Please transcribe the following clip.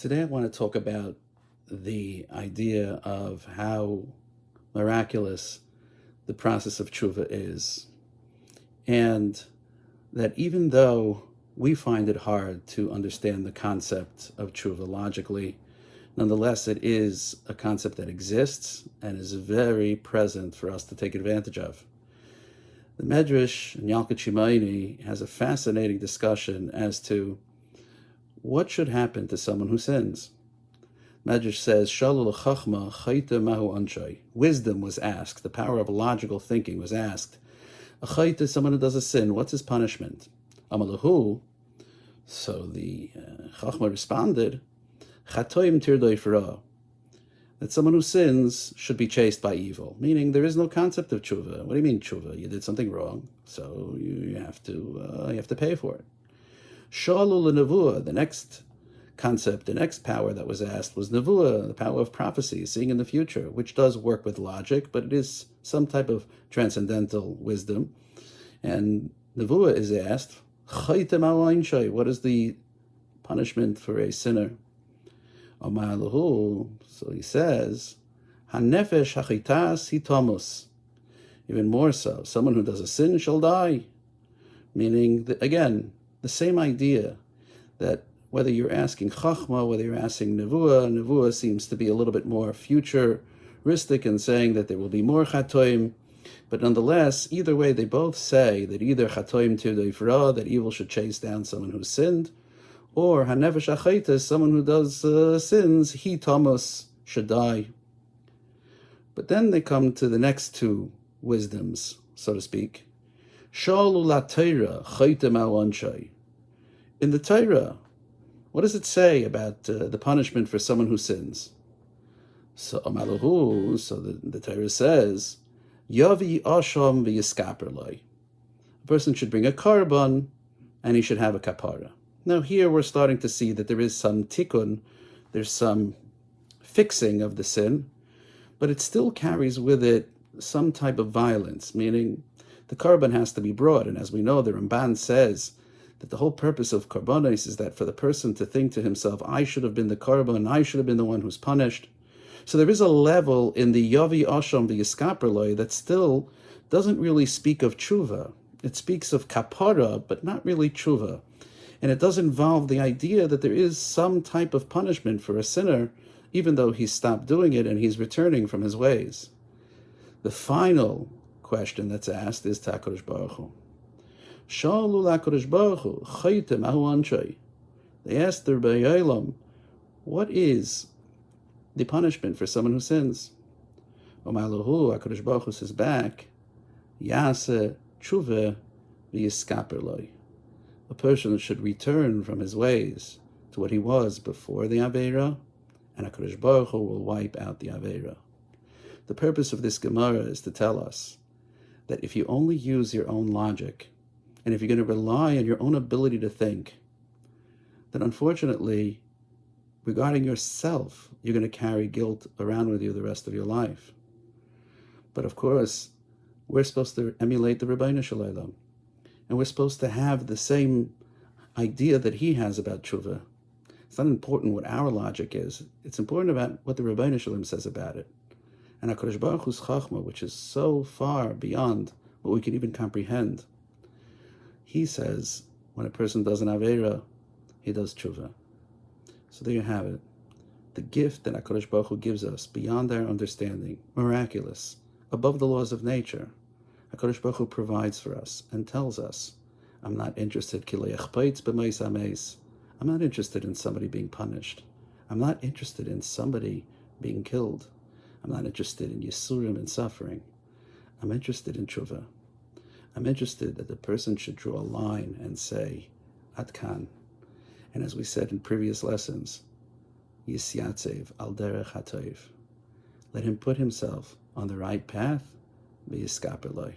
Today I want to talk about the idea of how miraculous the process of tshuva is. And that even though we find it hard to understand the concept of tshuva logically, nonetheless it is a concept that exists and is very present for us to take advantage of. The Medrash in Yalkut Shimoni has a fascinating discussion as to what should happen to someone who sins. Medrash says, Shalul chachma chayta mahu anshay. Wisdom was asked, the power of logical thinking was asked. A chayta, someone who does a sin, what's his punishment? Amalahu. So the chachma responded, Chatoim tirdoi farah. That someone who sins should be chased by evil, meaning there is no concept of tshuva. What do you mean tshuva? You did something wrong, so you have to pay for it. Shalul nevuah, the next concept, the next power that was asked was nevuah, the power of prophecy, seeing in the future, which does work with logic, but it is some type of transcendental wisdom. And nevuah is asked, what is the punishment for a sinner? So he says, hanefesh hachitas hitamus. Even more so, someone who does a sin shall die. Meaning, again, the same idea that whether you're asking chachma, whether you're asking nevuah seems to be a little bit more futuristic in saying that there will be more chatoim. But nonetheless, either way, they both say that either chatoim tirdoi farah, that evil should chase down someone who sinned, or hanefesh hachaitas, someone who does sins, he tamus, should die. But then they come to the next two wisdoms, so to speak. Shalu la Torah chaitem al anshay. In the Torah, what does it say about the punishment for someone who sins? So Amalahu, so the Torah says, Yavi asham v'yiskaper loy. A person should bring a karban, and he should have a kapara. Now here we're starting to see that there is some tikkun, there's some fixing of the sin, but it still carries with it some type of violence, meaning the karban has to be brought. And as we know, the Ramban says that the whole purpose of karbanos is that for the person to think to himself, I should have been the karban, I should have been the one who's punished. So there is a level in the Yavi Asham v'Yiskaper loy that still doesn't really speak of tshuva. It speaks of kapara, but not really tshuva. And it does involve the idea that there is some type of punishment for a sinner, even though he's stopped doing it and he's returning from his ways. The final question that's asked is HaKadosh Baruch Hu. Shalu HaKadosh Baruch Hu, chaytem ahu anshay. They asked the Rebbe Yolam, what is the punishment for someone who sins? Omalahu, HaKadosh Baruch Hu says back, Yaseh tshuva v'yiskaper loy. A person should return from his ways to what he was before the Aveira, and HaKadosh Baruch Hu will wipe out the Aveira. The purpose of this Gemara is to tell us that if you only use your own logic, and if you're going to rely on your own ability to think, then unfortunately, regarding yourself, you're going to carry guilt around with you the rest of your life. But of course, we're supposed to emulate the Ribbono Shel Olam. And we're supposed to have the same idea that he has about tshuva. It's not important what our logic is. It's important about what the Ribbono Shel Olam says about it. And HaKadosh Baruch Hu's chachma, which is so far beyond what we can even comprehend, he says when a person does an aveira, he does tshuva. So there you have it. The gift that HaKadosh Baruch Hu gives us beyond our understanding, miraculous, above the laws of nature. HaKadosh Baruch Hu provides for us and tells us, I'm not interested I'm not interested in somebody being punished. I'm not interested in somebody being killed. I'm not interested in yisurim and suffering. I'm interested in tshuva. I'm interested that the person should draw a line and say, Atkan. And as we said in previous lessons, Yisyatzev al derech hatoiv. Let him put himself on the right path, v'yiskaper loy.